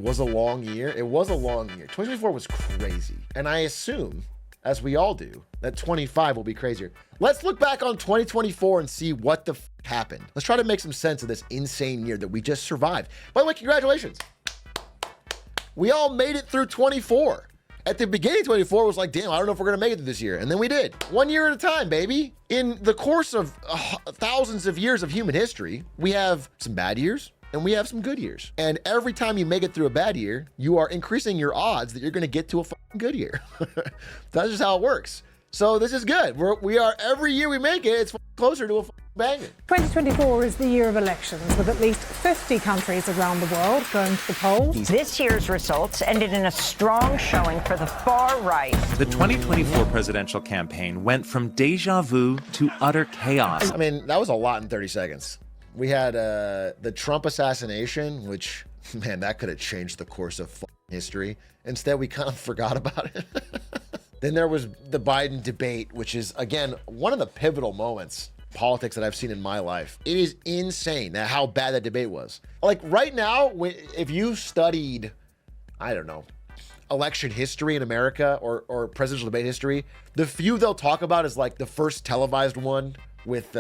was a long year. It was a long year. 2024 was crazy. And I assume, as we all do, that 25 will be crazier. Let's look back on 2024 and see what the happened. Let's try to make some sense of this insane year that we just survived. By the way, congratulations. We all made it through 24. At the beginning of 24 was like, damn, I don't know if we're gonna make it this year. And then we did. 1 year at a time, baby. In the course of thousands of years of human history, we have some bad years and we have some good years. And every time you make it through a bad year, you are increasing your odds that you're gonna get to a fucking good year. That's just how it works. So this is good. We are, every year we make it, it's closer to a banger. 2024 is the year of elections, with at least 50 countries around the world going to the polls. This year's results ended in a strong showing for the far right. The 2024 presidential campaign went from deja vu to utter chaos. I mean, that was a lot in 30 seconds. We had the Trump assassination, which, man, that could have changed the course of history. Instead, we kind of forgot about it. Then there was the Biden debate, which is, again, one of the pivotal moments in politics that I've seen in my life. It is insane how bad that debate was. Like right now, if you studied, I don't know, election history in America or presidential debate history, the few they'll talk about is like the first televised one with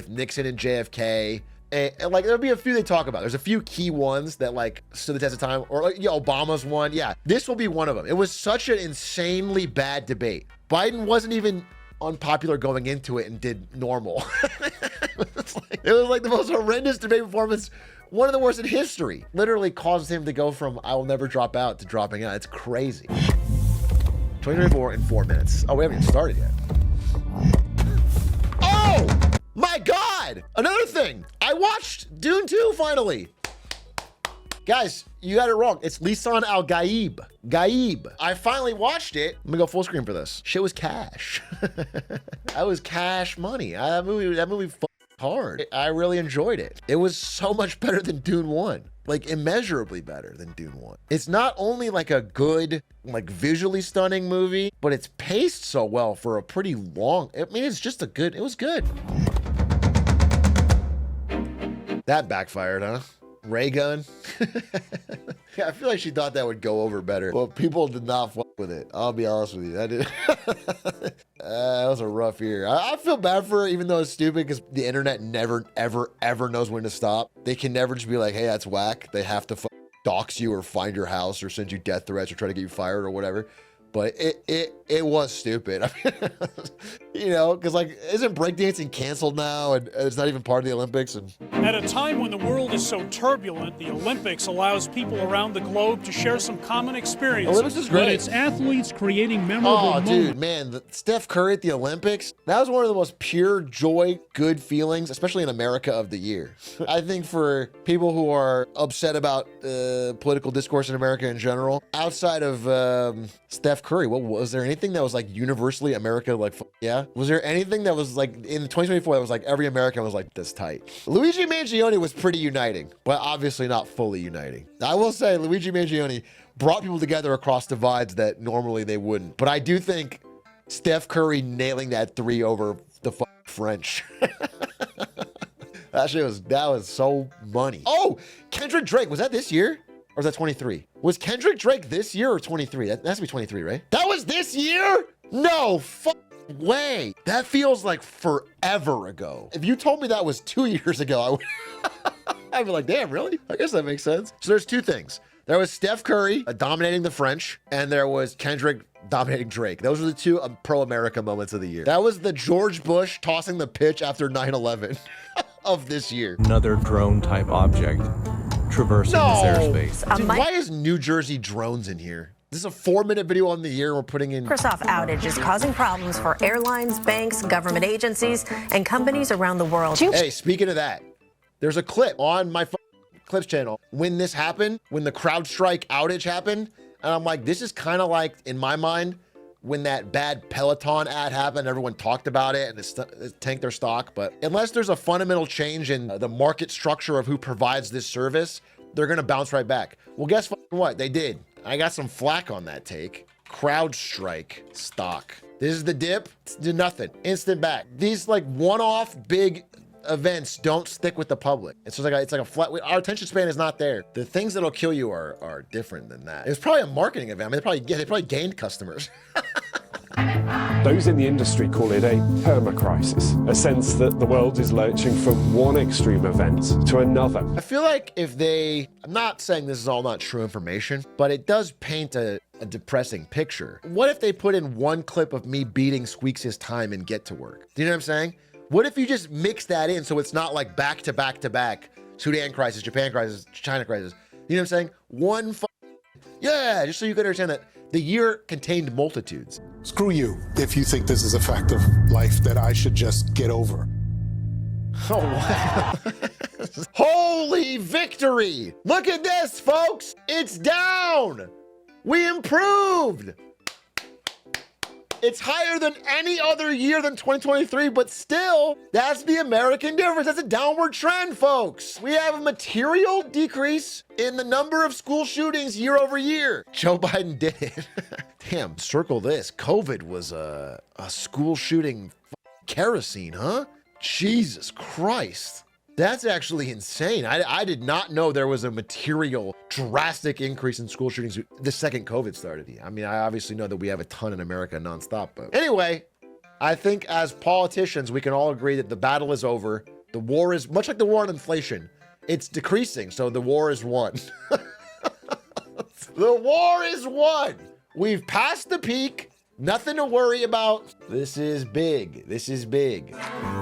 Nixon and JFK. And like there'll be a few they talk about. There's a few key ones that like stood the test of time, or like Obama's one. Yeah, this will be one of them. It was such an insanely bad debate. Biden wasn't even unpopular going into it and did normal. It was like the most horrendous debate performance, one of the worst in history. Literally caused him to go from I will never drop out to dropping out. It's crazy. 2024 in 4 minutes. Oh, we haven't even started yet. Oh my God! Another thing. I watched Dune 2 finally. Guys, you got it wrong. It's Lisan Al Gaib. Gaib. I finally watched it. I'm gonna go full screen for this. Shit was cash. That was cash money. That movie hard. I really enjoyed it. It was so much better than Dune 1. Like immeasurably better than Dune 1. It's not only like a good, like visually stunning movie, but it's paced so well for a pretty long, I mean, it's just it was good. That backfired, huh? Ray gun. Yeah, I feel like she thought that would go over better. Well, people did not fuck with it. I'll be honest with you. That was a rough year. I feel bad for her, even though it's stupid, because the internet never, ever, ever knows when to stop. They can never just be like, hey, that's whack. They have to dox you or find your house or send you death threats or try to get you fired or whatever. But it was stupid. I mean, you know, because like, isn't breakdancing canceled now and it's not even part of the Olympics? And at a time when the world is so turbulent, the Olympics allows people around the globe to share some common experiences. Olympics is great. But it's athletes creating memorable moments. Dude, man, Steph Curry at the Olympics, that was one of the most pure joy, good feelings, especially in America, of the year. I think for people who are upset about political discourse in America in general, outside of Steph Curry, what was there anything that was like universally America, like, yeah? Was there anything that was like in 2024 that was like every American was like this tight? Luigi Mangione was pretty uniting, but obviously not fully uniting. I will say Luigi Mangione brought people together across divides that normally they wouldn't. But I do think Steph Curry nailing that three over the French. That was so money. Oh, Kendrick Drake, was that this year? Or was that 23? Was Kendrick Drake this year or 23? That has to be 23, right? That was this year? No way. That feels like forever ago. If you told me that was 2 years ago, I'd be like, damn, really? I guess that makes sense. So there's two things. There was Steph Curry dominating the French, and there was Kendrick dominating Drake. Those were the two pro-America moments of the year. That was the George Bush tossing the pitch after 9/11 of this year. Another drone-type object traversing this airspace. Dude, why is New Jersey drones in here? This is a 4-minute video on the year we're putting in. Microsoft outage is causing problems for airlines, banks, government agencies, and companies around the world. Hey, speaking of that, there's a clip on my Clips channel when this happened, when the CrowdStrike outage happened, and I'm like, this is kind of like, in my mind, when that bad Peloton ad happened, everyone talked about it and it tanked their stock. But unless there's a fundamental change in the market structure of who provides this service, they're gonna bounce right back. Well, guess what? They did. I got some flack on that take. CrowdStrike stock. This is the dip. Did nothing. Instant back. These like one-off big events don't stick with the public. It's just like a flat. Our attention span is not there. The things that'll kill you are different than that. It's probably a marketing event. I mean, they probably gained customers. Those in the industry call it a permacrisis, a sense that the world is lurching from one extreme event to another. I feel like I'm not saying this is all not true information, but it does paint a depressing picture. What if they put in one clip of me beating Squeaks' time and get to work? Do you know what I'm saying? What if you just mix that in so it's not like back to back to back, Sudan crisis, Japan crisis, China crisis. You know what I'm saying? Just so you can understand that the year contained multitudes. Screw you if you think this is a fact of life that I should just get over. Oh, wow. Holy victory! Look at this, folks! It's down! We improved! It's higher than any other year than 2023, but still, that's the American difference. That's a downward trend, folks. We have a material decrease in the number of school shootings year over year. Joe Biden did it. Damn, circle this. COVID was a school shooting kerosene, huh? Jesus Christ. That's actually insane. I did not know there was a material, drastic increase in school shootings the second COVID started. I mean, I obviously know that we have a ton in America nonstop, but anyway, I think as politicians, we can all agree that the battle is over. The war is, much like the war on inflation, it's decreasing, so the war is won. The war is won. We've passed the peak. Nothing to worry about. This is big. This is big.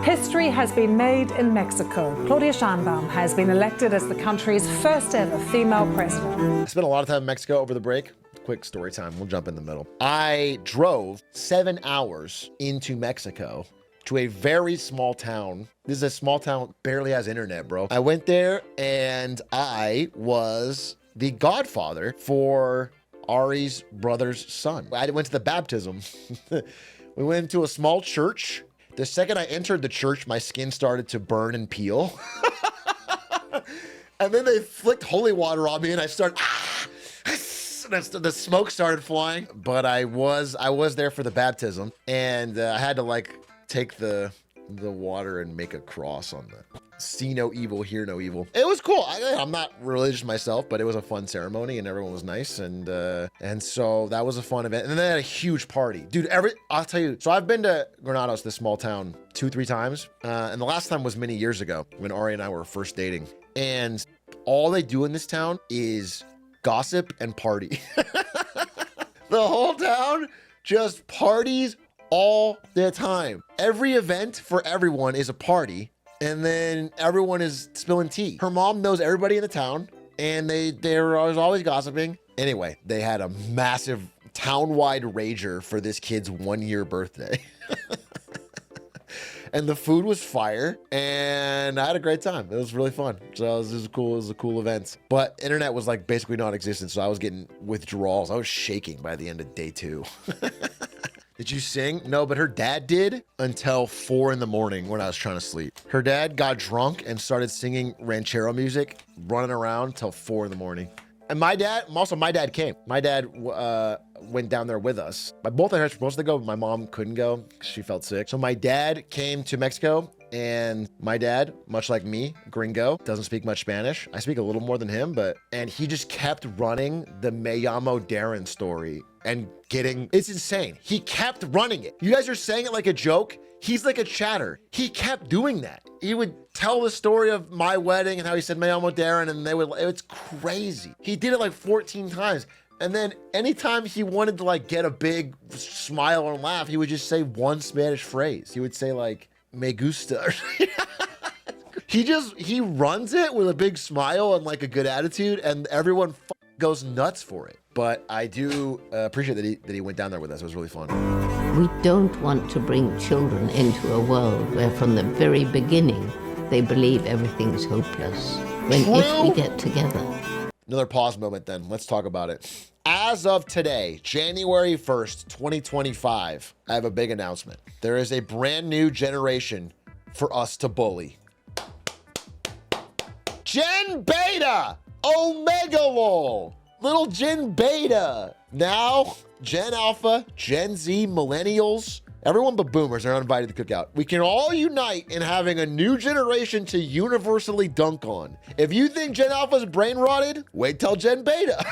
History has been made in Mexico. Claudia Sheinbaum has been elected as the country's first ever female president. I spent a lot of time in Mexico over the break. Quick story time. We'll jump in the middle. I drove 7 hours into Mexico to a very small town. This is a small town, barely has internet, bro. I went there and I was the godfather for Ari's brother's son. I went to the baptism. We went into a small church. The second I entered the church, my skin started to burn and peel. And then they flicked holy water on me and I started, the smoke started flying. But I was there for the baptism and I had to like take the water and make a cross on the see no evil, hear no evil. It was cool. I'm not religious myself, but it was a fun ceremony and everyone was nice. And so that was a fun event. And then they had a huge party. Dude, I'll tell you, so I've been to Granados, this small town, 2-3 times. And the last time was many years ago when Ari and I were first dating. And all they do in this town is gossip and party. The whole town just parties all the time. Every event for everyone is a party, and then everyone is spilling tea. Her mom knows everybody in the town, and they're always gossiping. Anyway, they had a massive town-wide rager for this kid's 1-year birthday. And the food was fire, and I had a great time. It was really fun. So it was cool. It was a cool event. But internet was like basically non-existent, so I was getting withdrawals. I was shaking by the end of day 2. Did you sing? No, but her dad did until 4 in the morning when I was trying to sleep. Her dad got drunk and started singing ranchero music, running around till 4 in the morning. And my dad came. My dad went down there with us. Both of us were supposed to go, but my mom couldn't go because she felt sick. So my dad came to Mexico, and my dad, much like me, gringo, doesn't speak much Spanish. I speak a little more than him, and he just kept running the Me Llamo Darren story and it's insane. He kept running it. You guys are saying it like a joke. He's like a chatter. He kept doing that. He would tell the story of my wedding and how he said Me Llamo Darren, and it's crazy. He did it like 14 times. And then anytime he wanted to like get a big smile or laugh, he would just say one Spanish phrase. He would say like, me gusta. He runs it with a big smile and like a good attitude, and everyone goes nuts for it. But I do appreciate that he went down there with us. It was really fun. We don't want to bring children into a world where from the very beginning they believe everything's hopeless. If we get together. Another pause moment then. Let's talk about it. As of today, January 1st, 2025, I have a big announcement. There is a brand new generation for us to bully. Gen Beta! Omega lol! Little Gen Beta! Now, Gen Alpha, Gen Z, Millennials, Everyone but boomers are uninvited to the cookout. We can all unite in having a new generation to universally dunk on. If you think Gen Alpha's brain rotted, wait till Gen Beta.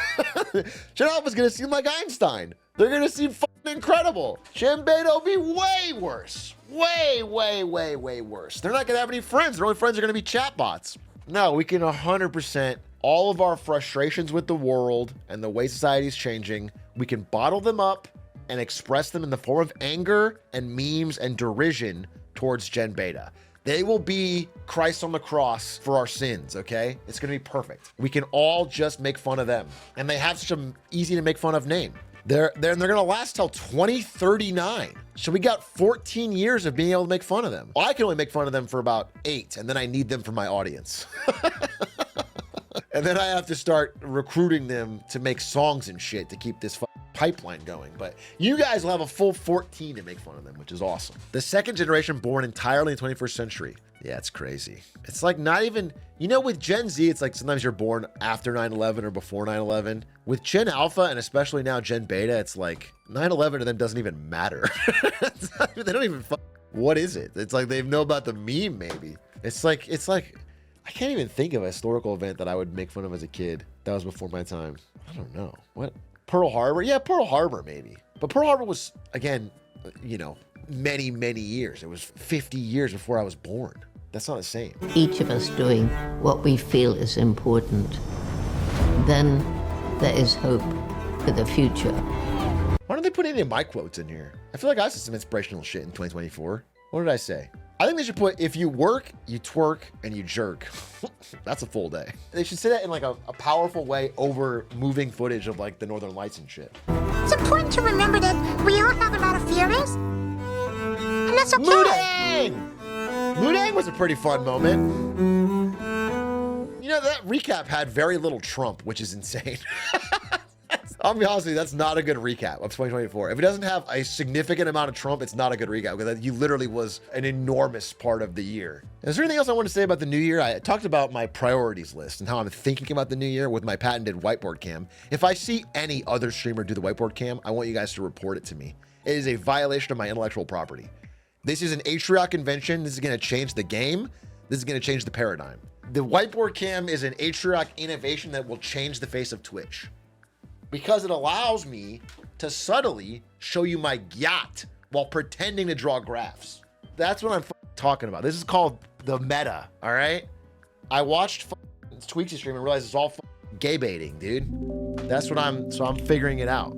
Gen Alpha's gonna seem like Einstein. They're gonna seem fucking incredible. Gen Beta will be way worse. Way worse. They're not gonna have any friends. Their only friends are gonna be chatbots. No, we can 100% all of our frustrations with the world and the way society is changing, we can bottle them up and express them in the form of anger and memes and derision towards Gen Beta. They will be Christ on the cross for our sins, okay? It's gonna be perfect. We can all just make fun of them. And they have such an easy to make fun of name. They're gonna last till 2039. So we got 14 years of being able to make fun of them. Well, I can only make fun of them for about 8, and then I need them for my audience. And then I have to start recruiting them to make songs and shit to keep this pipeline going. But you guys will have a full 14 to make fun of them, which is awesome. The second generation born entirely in the 21st century. Yeah, it's crazy. It's like not even, you know, with Gen Z, it's like sometimes you're born after 9/11 or before 9/11. With Gen Alpha and especially now Gen Beta, it's like 9/11 to them doesn't even matter. They don't even, what is it? It's like they know about the meme maybe. It's like, I can't even think of a historical event that I would make fun of as a kid that was before my time. I don't know. What? Pearl Harbor? Yeah, Pearl Harbor maybe. But Pearl Harbor was, again, you know, many years. It was 50 years before I was born. That's not the same. Each of us doing what we feel is important. Then there is hope for the future. Why don't they put any of my quotes in here? I feel like I said some inspirational shit in 2024. What did I say? I think they should put, if you work, you twerk, and you jerk. That's a full day. They should say that in like a powerful way over moving footage of like the Northern Lights and shit. It's important to remember that we all have a lot of feelings. And that's okay. Mudang! Mudang was a pretty fun moment. You know, that recap had very little Trump, which is insane. I'll be honest with you, that's not a good recap of 2024. If it doesn't have a significant amount of Trump, it's not a good recap because he literally was an enormous part of the year. Is there anything else I want to say about the new year? I talked about my priorities list and how I'm thinking about the new year with my patented whiteboard cam. If I see any other streamer do the whiteboard cam, I want you guys to report it to me. It is a violation of my intellectual property. This is an Atrioc invention. This is going to change the game. This is going to change the paradigm. The whiteboard cam is an Atrioc innovation that will change the face of Twitch, because it allows me to subtly show you my yacht while pretending to draw graphs. That's what I'm talking about. This is called the meta, all right? I watched Tweaks' stream and realized it's all gay baiting, dude. That's what so I'm figuring it out.